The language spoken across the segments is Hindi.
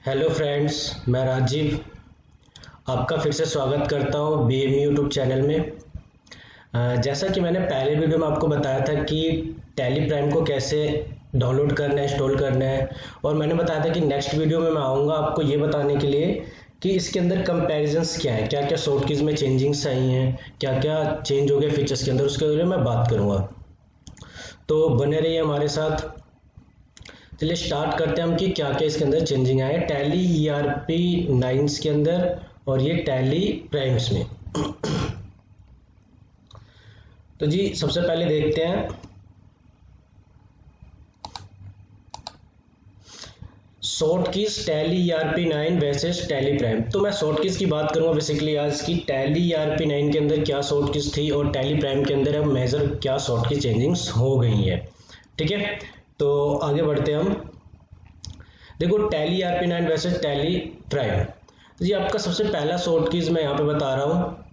हेलो फ्रेंड्स, मैं राजीव आपका फिर से स्वागत करता हूँ बीएमई यूट्यूब चैनल में। जैसा कि मैंने पहले वीडियो में आपको बताया था कि टैली प्राइम को कैसे डाउनलोड करना है, इंस्टॉल करना है, और मैंने बताया था कि नेक्स्ट वीडियो में मैं आऊँगा आपको ये बताने के लिए कि इसके अंदर कंपैरिजन्स क्या है, क्या क्या शॉर्ट कीज में चेंजिंग्स आई हैं, क्या क्या चेंज हो गया फीचर्स के अंदर, उसके बारे में मैं बात करूँगा। तो बने रहिए हमारे साथ। चलिए स्टार्ट करते हैं हम कि क्या क्या इसके अंदर चेंजिंग आए टैली ईआरपी 9 के अंदर और ये टैली प्राइम्स में। तो जी सबसे पहले देखते हैं short keys tally ERP 9 versus Tally prime. तो मैं शॉर्ट कीज की बात करूंगा बेसिकली आज की टैली ईआरपी 9 के अंदर क्या शॉर्ट कीज थी और टैली प्राइम के अंदर अब मेजर क्या शॉर्ट की चेंजिंग्स हो गई है। ठीक है, तो आगे बढ़ते हैं हम। देखो Tally ERP 9 versus Tally Prime. जी आपका सबसे पहला शॉर्ट कीज मैं यहाँ पे बता रहा हूँ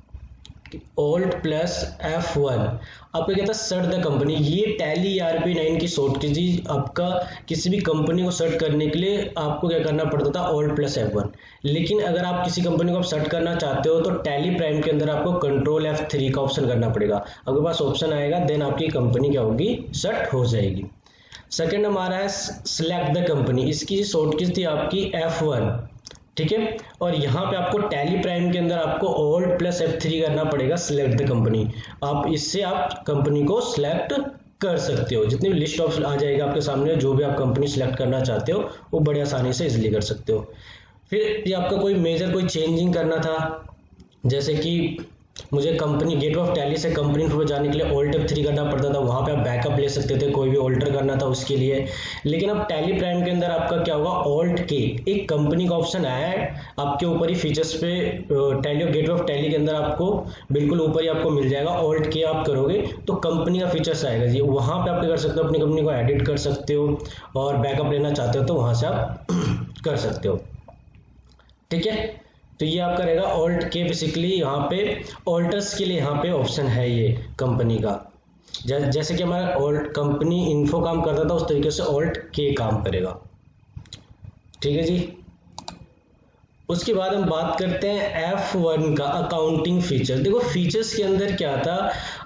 Alt प्लस F1। आपका क्या था, सर्च द कंपनी। ये टैली ईआरपी 9 की शॉर्ट की जी। आपका किसी भी कंपनी को सर्च करने के लिए आपको क्या करना पड़ता था, Alt प्लस F1। लेकिन अगर आप किसी कंपनी को आप सर्च करना चाहते हो तो टैली प्राइम के अंदर आपको कंट्रोल F3 का ऑप्शन करना पड़ेगा। आपके पास ऑप्शन आएगा, देन आपकी कंपनी क्या होगी, सर्च हो जाएगी। सेकेंड हमारा है सिलेक्ट द कंपनी। इसकी शॉर्ट की थी आपकी F1। ठीक है, और यहाँ पे आपको टैली प्राइम के अंदर आपको Alt प्लस F3 करना पड़ेगा, सिलेक्ट द कंपनी। आप इससे आप कंपनी को सिलेक्ट कर सकते हो। जितनी भी लिस्ट ऑफ आ जाएगा आपके सामने, जो भी आप कंपनी सिलेक्ट करना चाहते हो वो बड़े आसानी से इजिली कर सकते हो। फिर ये आपका कोई मेजर कोई चेंजिंग करना था, जैसे कि मुझे कंपनी गेट ऑफ टैली से कंपनी पर जाने के लिए Alt F3 करना पड़ता था। वहां पे आप बैकअप ले सकते थे, कोई भी ऑल्टर करना था उसके लिए। लेकिन अब टैली प्राइम के अंदर आपका क्या होगा, Alt K एक कंपनी का ऑप्शन आया है आपके ऊपर ही फीचर्स पे। टैली गेट ऑफ टैली के अंदर आपको बिल्कुल ऊपर ही आपको मिल जाएगा। Alt K आप करोगे तो कंपनी का फीचर्स आएगा जी। वहां पे आप क्या कर सकते हो, अपनी कंपनी को एडिट कर सकते हो, और बैकअप लेना चाहते हो तो वहां से आप कर सकते हो। ठीक है, तो ये आपका रहेगा Alt K। बेसिकली यहाँ पे ऑल्टर्स के लिए यहाँ पे ऑप्शन है ये कंपनी का। जैसे कि हमारा ऑल्ट कंपनी इन्फो काम करता था उस तरीके से Alt K काम करेगा। ठीक है जी। उसके बाद हम बात करते हैं F1 का अकाउंटिंग फीचर। देखो फीचर्स के अंदर क्या था,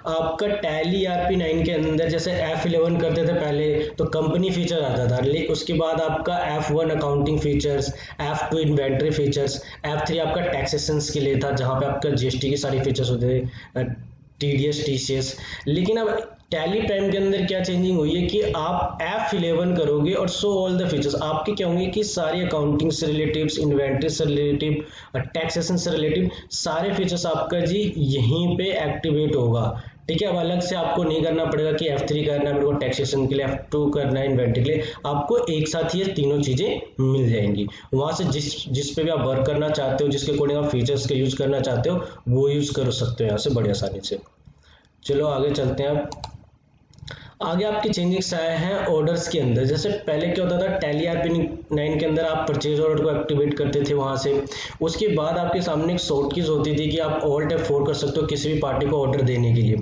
आपका टैली ईआरपी 9 के अंदर जैसे F11 करते थे पहले तो कंपनी फीचर आता था। उसके बाद आपका F1 accounting features, F2 inventory features, F3 आपका टैक्सेशन के लिए था जहां पे आपका जीएसटी के सारे फीचर्स होते थे, टीडीएस टीसीएस। लेकिन अब टैली प्राइम के अंदर क्या चेंजिंग हुई है कि आप F11 करोगे और शो ऑल द फीचर्स आपके क्या होंगे कि सारे अकाउंटिंग से रिलेटिव, इन्वेंट्री से रिलेटिव, टैक्सेशन से रिलेटिव सारे फीचर्स आपका जी यहीं पे एक्टिवेट होगा। ठीक है, अब अलग से आपको नहीं करना पड़ेगा कि F3 करना है मेरे को टैक्सेशन के लिए, F2 करना है इन्वेंट्री के लिए। आपको एक साथ ही ये तीनों चीजें मिल जाएंगी। वहां से जिस पे भी आप वर्क करना चाहते हो, जिसके अकॉर्डिंग आप फीचर्स के यूज करना चाहते हो वो यूज कर सकते हो यहाँ से बड़ी आसानी से। चलो आगे चलते हैं। अब आगे आपके चेंजेस आए हैं ऑर्डर्स के अंदर। जैसे पहले क्या होता था, टैली ईआरपी 9 के अंदर आप परचेज ऑर्डर को एक्टिवेट करते थे वहां से। उसके बाद आपके सामने एक शॉर्ट कीज होती थी कि आप Alt F4 कर सकते हो किसी भी पार्टी को ऑर्डर देने के लिए।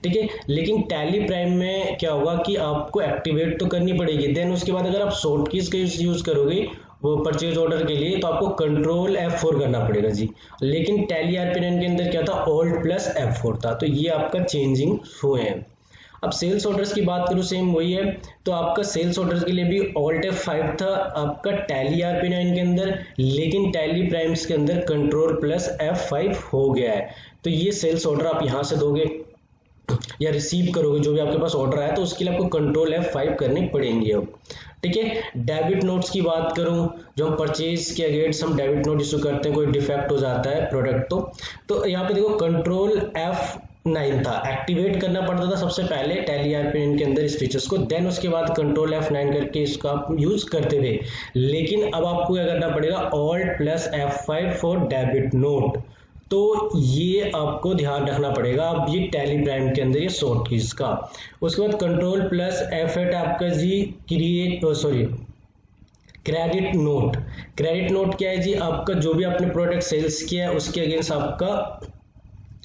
ठीक है, लेकिन टैली प्राइम में क्या होगा कि आपको एक्टिवेट तो करनी पड़ेगी, देन उसके बाद अगर आप शॉर्ट कीज का यूज करोगे वो परचेज ऑर्डर के लिए तो आपको कंट्रोल F4 करना पड़ेगा जी। लेकिन टैली ईआरपी 9 के अंदर क्या था, Alt प्लस F4 था। तो ये आपका चेंजिंग हुए हैं। अब सेल्स ऑर्डर्स की बात करूं, सेम वही है। तो आपका सेल्स ऑर्डर्स के लिए भी Alt F5 था आपका टैली ईआरपी 9 के अंदर, लेकिन टैली प्राइम्स के अंदर कंट्रोल प्लस F5 हो गया है। तो ये सेल्स ऑर्डर आप यहां से दोगे या रिसीव करोगे, जो भी आपके पास ऑर्डर आया तो उसके लिए आपको कंट्रोल F5 करनी पड़ेंगे अब। ठीक है, डेबिट नोट्स की बात करूं, जो हम परचेज के अगेंस्ट हम डेबिट नोट इशू करते हैं, कोई डिफेक्ट हो जाता है प्रोडक्ट तो यहाँ पे देखो कंट्रोल F9 था, एक्टिवेट करना पड़ता था सबसे पहले टैली ईआरपी 9 के अंदर इस फीचर्स को, देन उसके बाद कंट्रोल F9 करके इसका आप यूज करते थे। लेकिन अब आपको क्या करना पड़ेगा, Alt plus F5 for debit note. तो ये आपको ध्यान रखना पड़ेगा। अब ये टैली प्राइम के अंदर ये शॉर्ट कीज का। उसके बाद कंट्रोल प्लस F8 आपका जी क्रेडिट नोट। क्रेडिट नोट क्या है जी, आपका जो भी आपने प्रोडक्ट सेल्स किया है उसके अगेंस्ट आपका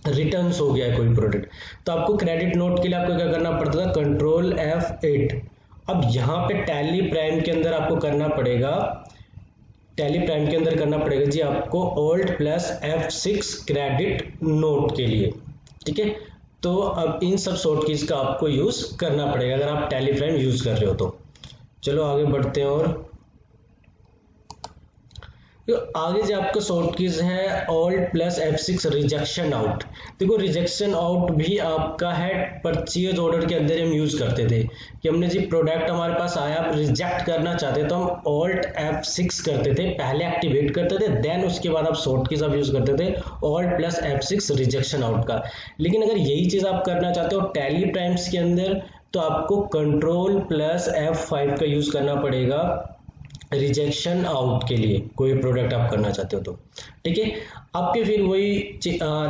रिटर्न्स हो गया है कोई प्रोडक्ट, तो आपको क्रेडिट नोट के लिए आपको क्या करना पड़ता था, कंट्रोल F8। अब यहाँ पे टैली प्राइम के अंदर आपको करना पड़ेगा टैली प्राइम के अंदर करना पड़ेगा जी आपको Alt plus F6 credit note के लिए, ठीक है। तो अब इन सब शॉर्ट कीज का आपको यूज करना पड़ेगा अगर आप टैली प्राइम यूज कर रहे हो तो। चलो आगे बढ़ते हैं। और तो आगे जो आपका शॉर्ट कीज है Alt plus F6 rejection out. देखो रिजेक्शन आउट भी आपका है परचेज ऑर्डर के अंदर हम यूज करते थे कि हमने जी प्रोडक्ट हमारे पास आया, आप रिजेक्ट करना चाहते तो हम Alt F6 करते थे, पहले एक्टिवेट करते थे, देन उसके बाद आप शॉर्ट कीज आप यूज करते थे Alt plus F6 rejection out का। लेकिन अगर यही चीज आप करना चाहते हो टैली प्राइम्स के अंदर तो आपको कंट्रोल प्लस F5 का यूज करना पड़ेगा रिजेक्शन आउट के लिए, कोई प्रोडक्ट आप करना चाहते हो तो, ठीक है। आपके फिर वही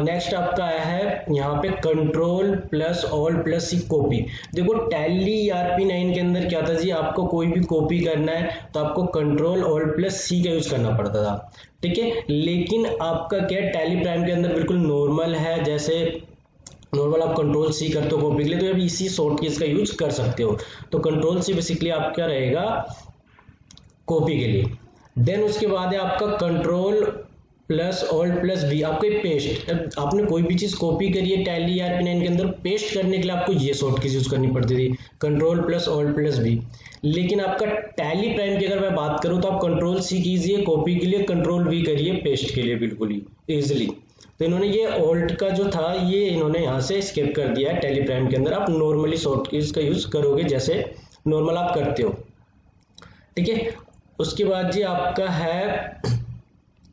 नेक्स्ट आपका आया है यहाँ पे control plus Alt plus C copy. देखो टैली ERP9 के अंदर क्या था जी, आपको कोई भी कॉपी करना है तो आपको कंट्रोल Alt प्लस C का यूज करना पड़ता था, ठीक है। लेकिन आपका क्या टैली प्राइम के अंदर बिल्कुल नॉर्मल है, जैसे नॉर्मल आप कंट्रोल C करते हो कॉपी के लिए तो आप इसी शॉर्ट कीज का यूज कर सकते हो। तो कंट्रोल C बेसिकली आपका रहेगा कॉपी के लिए। देन उसके बाद है आपका control plus Alt plus V, आपको पेस्ट, आपने कोई भी चीज कॉपी करी है टैली ERP9 के अंदर, पेस्ट करने के लिए आपको ये शॉर्ट कीज यूज करनी पड़ती थी control plus Alt plus V। लेकिन आपका टैली प्राइम की अगर मैं बात करूं तो आप कंट्रोल C कीजिए कॉपी के लिए, कंट्रोल V करिए पेस्ट के लिए बिल्कुल ही इजिली। तो इन्होंने ये Alt का जो था ये इन्होंने यहाँ से स्किप कर दिया है टैली प्राइम के अंदर। आप नॉर्मली शॉर्ट कीज का यूज करोगे जैसे नॉर्मल आप करते हो, ठीक है। उसके बाद जी आपका है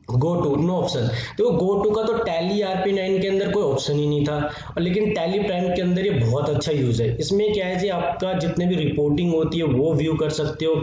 गो टू, नो ऑप्शन। तो गो टू का तो टैली ERP9 के अंदर कोई ऑप्शन ही नहीं था, और लेकिन टैली प्राइम के अंदर ये बहुत अच्छा यूज है। इसमें क्या है जी आपका जितने भी रिपोर्टिंग होती है वो व्यू कर सकते हो।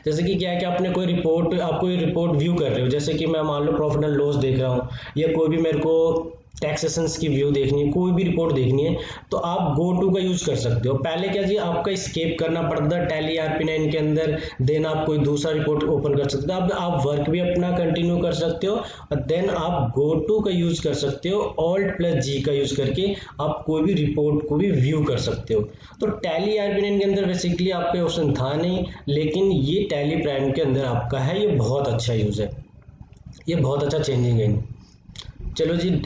जैसे कि क्या है कि आपने कोई रिपोर्ट, आप कोई रिपोर्ट व्यू कर रहे हो, जैसे कि मैं मान लो प्रॉफिट एंड लॉस देख रहा हूँ या कोई भी मेरे को टैक्सेशंस की व्यू देखनी है, कोई भी रिपोर्ट देखनी है तो आप गो टू का यूज कर सकते हो। पहले क्या जी आपका स्केप करना पड़ता था टैली ERP9 के अंदर, देन आप कोई दूसरा रिपोर्ट ओपन कर सकते हो। अब आप वर्क भी अपना कंटिन्यू कर सकते हो और देन आप गो टू का यूज कर सकते हो, Alt प्लस G का यूज करके आप कोई भी रिपोर्ट को भी व्यू कर सकते हो। तो टैली ERP9 के अंदर बेसिकली आपका ऑप्शन था नहीं, लेकिन ये टैली प्राइम के अंदर आपका है, ये बहुत अच्छा यूज है, ये बहुत अच्छा चेंजिंग है। चलो जी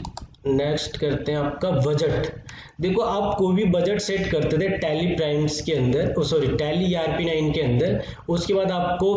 नेक्स्ट करते हैं आपका बजट। देखो आप कोई भी बजट सेट करते थे टैली प्राइम्स के अंदर, सॉरी टैली ERP9 के अंदर, उसके बाद आपको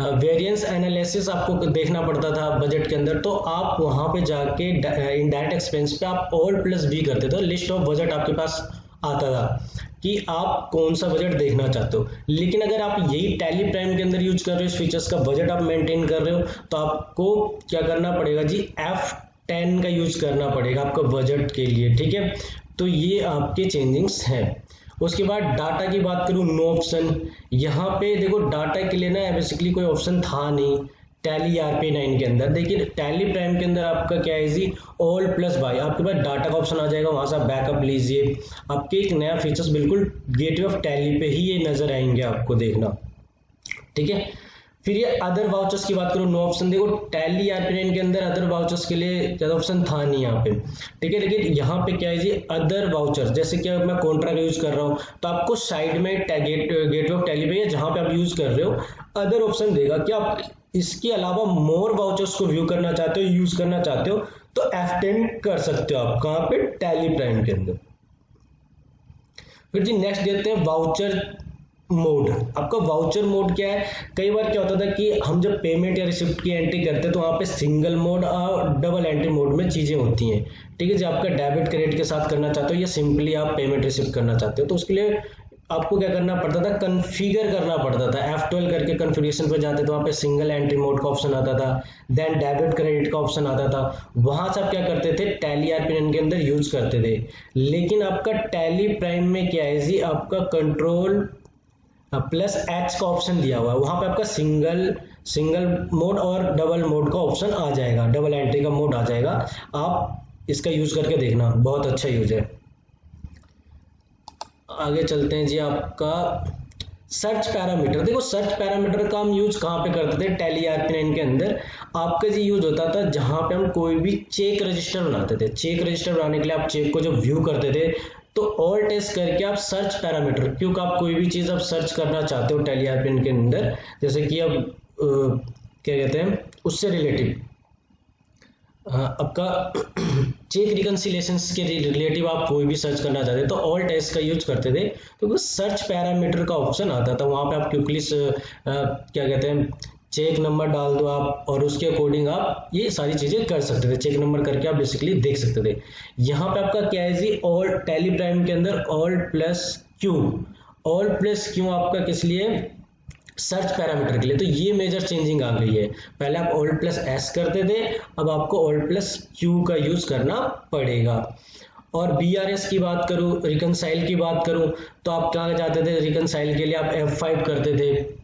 वेरिएंस एनालिसिस आपको देखना पड़ता था बजट के अंदर, तो आप वहां पे जाके इनडायरेक्ट एक्सपेंस पे आप Alt प्लस V करते थे, लिस्ट ऑफ बजट आपके पास आता था कि आप कौन सा बजट देखना चाहते हो। लेकिन अगर आप यही टैली प्राइम के अंदर यूज कर रहे हो, इस फीचर्स का बजट आप मेंटेन कर रहे हो, तो आपको क्या करना पड़ेगा जी F10 का यूज करना पड़ेगा आपका बजट के लिए, ठीक है। तो ये आपके चेंजिंग्स हैं। उसके बाद डाटा की बात करूं, नो ऑप्शन। यहाँ पे देखो डाटा के लिए ना बेसिकली कोई ऑप्शन था नहीं टैली ERP9 के अंदर। देखिए टैली प्राइम के अंदर आपका क्या है जी Alt प्लस Y, आपके पास डाटा का ऑप्शन आ जाएगा, वहां से आप बैकअप लीजिए। आपके एक नया फीचर्स बिल्कुल गेटवे ऑफ टैली पे ही ये नजर आएंगे आपको, देखना, ठीक है। फिर ये अदर वाउचर्स की बात करूं, नो ऑप्शन। देखो टैली ERP9 के अंदर अदर वाउचर्स के लिए ज्यादा ऑप्शन था नहीं यहाँ पे, ठीक है। लेकिन यहाँ पे क्या है जी अदर वाउचर्स, जैसे कि मैं कॉन्ट्रा का यूज कर रहा हूँ तो आपको साइड में गेटवे ऑफ टैली पे जहां पे आप यूज कर रहे हो अदर ऑप्शन देगा कि आप इसके अलावा मोर वाउचर्स को व्यू करना चाहते हो, यूज करना चाहते हो तो F10 कर सकते हो आप, कहाँ पे टैली प्राइम के अंदर। फिर जी नेक्स्ट देखते हैं वाउचर मोड। आपका वाउचर मोड क्या है, कई बार क्या होता था कि हम जब पेमेंट या रिसिप्ट की एंट्री करते हैं तो वहां पे सिंगल मोड और डबल एंट्री मोड में चीजें होती हैं, ठीक है। जब आपका डेबिट क्रेडिट के साथ करना चाहते हो या सिंपली आप पेमेंट रिसिप्ट करना चाहते हो तो उसके लिए आपको क्या करना पड़ता था, कॉन्फ़िगर करना पड़ता था। F12 करके कॉन्फ़िगरेशन पे जाते तो वहाँ पे सिंगल एंट्री मोड का ऑप्शन आता था, देन डेबिट क्रेडिट का ऑप्शन आता था, वहां से आप क्या करते थे टैली ERP9 के अंदर यूज करते थे। लेकिन आपका टैली प्राइम में क्या है जी आपका कंट्रोल प्लस H का ऑप्शन दिया हुआ है, वहां पे आपका सिंगल मोड और डबल मोड का ऑप्शन आ जाएगा, डबल एंट्री का मोड आ जाएगा। आप इसका यूज करके देखना, बहुत अच्छा यूज है। आगे चलते हैं जी आपका सर्च पैरामीटर। देखो सर्च पैरामीटर का हम यूज कहाँ पे करते थे टैली ERP9 के अंदर, आपका जी यूज होता था जहां पे हम कोई भी चेक रजिस्टर बनाते थे। चेक रजिस्टर बनाने के लिए आप चेक को जब व्यू करते थे तो Alt S करके आप सर्च पैरामीटर, क्योंकि आप कोई भी चीज आप सर्च करना चाहते हो टैली ERP9 के अंदर, जैसे कि अब क्या कहते हैं उससे रिलेटिव आपका चेक रिकंसिलेशंस के रिलेटिव आप कोई भी सर्च करना चाहते तो ऑल्ट एस का यूज करते थे, तो सर्च पैरामीटर का ऑप्शन आता था, वहाँ पे आप क्विकली क्या कहते हैं चेक नंबर डाल दो आप और उसके अकॉर्डिंग आप ये सारी चीजें कर सकते थे, चेक नंबर करके आप बेसिकली देख सकते थे। यहाँ पे आपका क्या है जी, ऑल्ट टैली प्राइम के अंदर ऑल्ट प्लस क्यू आपका किस लिए, सर्च पैरामीटर के लिए। तो ये मेजर चेंजिंग आ गई है, पहले आप ऑल्ट प्लस एस करते थे, अब आपको ऑल्ट प्लस क्यू का यूज करना पड़ेगा। और BRS की बात करूं, रिकनसाइल की बात करूं, तो आप कहाँ जाते थे रिकनसाइल के लिए, आप F5 करते थे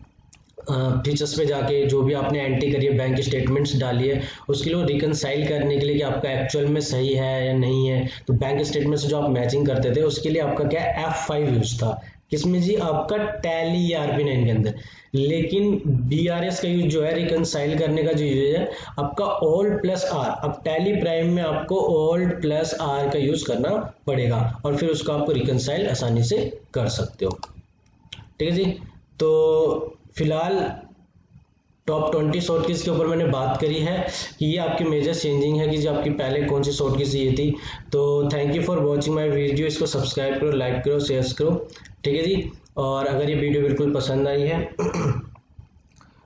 फीचर्स पे जाके, जो भी आपने एंट्री करी है बैंक स्टेटमेंट्स डाली है उसके लिए रिकनसाइल करने के लिए कि आपका एक्चुअल में सही है या नहीं है, तो बैंक स्टेटमेंट से जो आप मैचिंग करते थे उसके लिए आपका क्या F5 यूज था, किसमें जी, आपका टैली ERP9 के अंदर। लेकिन BRS का यूज जो है रिकनसाइल करने का जो यूज है आपका ऑल्ट प्लस आर, अब टैली प्राइम में आपको ऑल्ट प्लस आर का यूज करना पड़ेगा और फिर उसको आपको रिकनसाइल आसानी से कर सकते हो। ठीक है जी, तो फिलहाल टॉप 20 शॉर्टकीज के ऊपर मैंने बात करी है कि ये आपकी मेजर चेंजिंग है कि जो आपकी पहले कौन सी शॉर्टकीज ये थी। तो thank you for watching my video, इसको सब्सक्राइब करो, लाइक करो, शेयर करो। ठीक है जी, और अगर ये वीडियो बिल्कुल पसंद आई है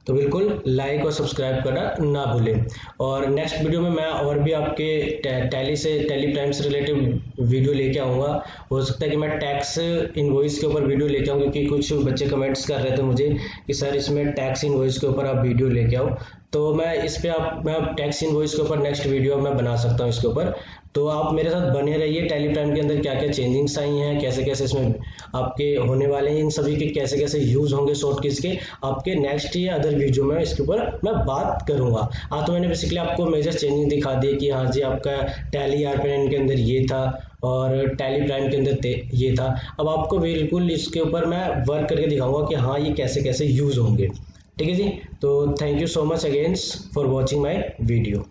तो बिल्कुल लाइक और सब्सक्राइब करना ना भूलें। और नेक्स्ट वीडियो में मैं और भी आपके टैली प्राइम से रिलेटेड वीडियो लेके आऊँगा। हो सकता है कि मैं टैक्स इनवॉइस के ऊपर वीडियो लेके आऊँ, क्योंकि कुछ बच्चे कमेंट्स कर रहे थे मुझे कि सर इसमें टैक्स इनवॉइस के ऊपर आप वीडियो लेके आओ, तो मैं इस पे मैं टैक्स इनवॉइस के ऊपर नेक्स्ट वीडियो मैं बना सकता हूँ इसके ऊपर। तो आप मेरे साथ बने रहिए, टैली प्राइम के अंदर क्या क्या चेंजिंग्स आई हैं, कैसे कैसे इसमें आपके होने वाले हैं, इन सभी के कैसे कैसे यूज होंगे शॉर्टकीज के, आपके नेक्स्ट या अदर वीडियो में इसके ऊपर मैं बात करूंगा। तो मैंने बेसिकली आपको मेजर चेंजिंग दिखा दी कि हाँ जी आपका टैली ERP9 के अंदर ये था और टैली प्राइम के अंदर ये था। अब आपको बिल्कुल इसके ऊपर मैं वर्क करके दिखाऊंगा कि हाँ ये कैसे कैसे यूज होंगे। ठीक है जी, तो thank you so much again for watching my video.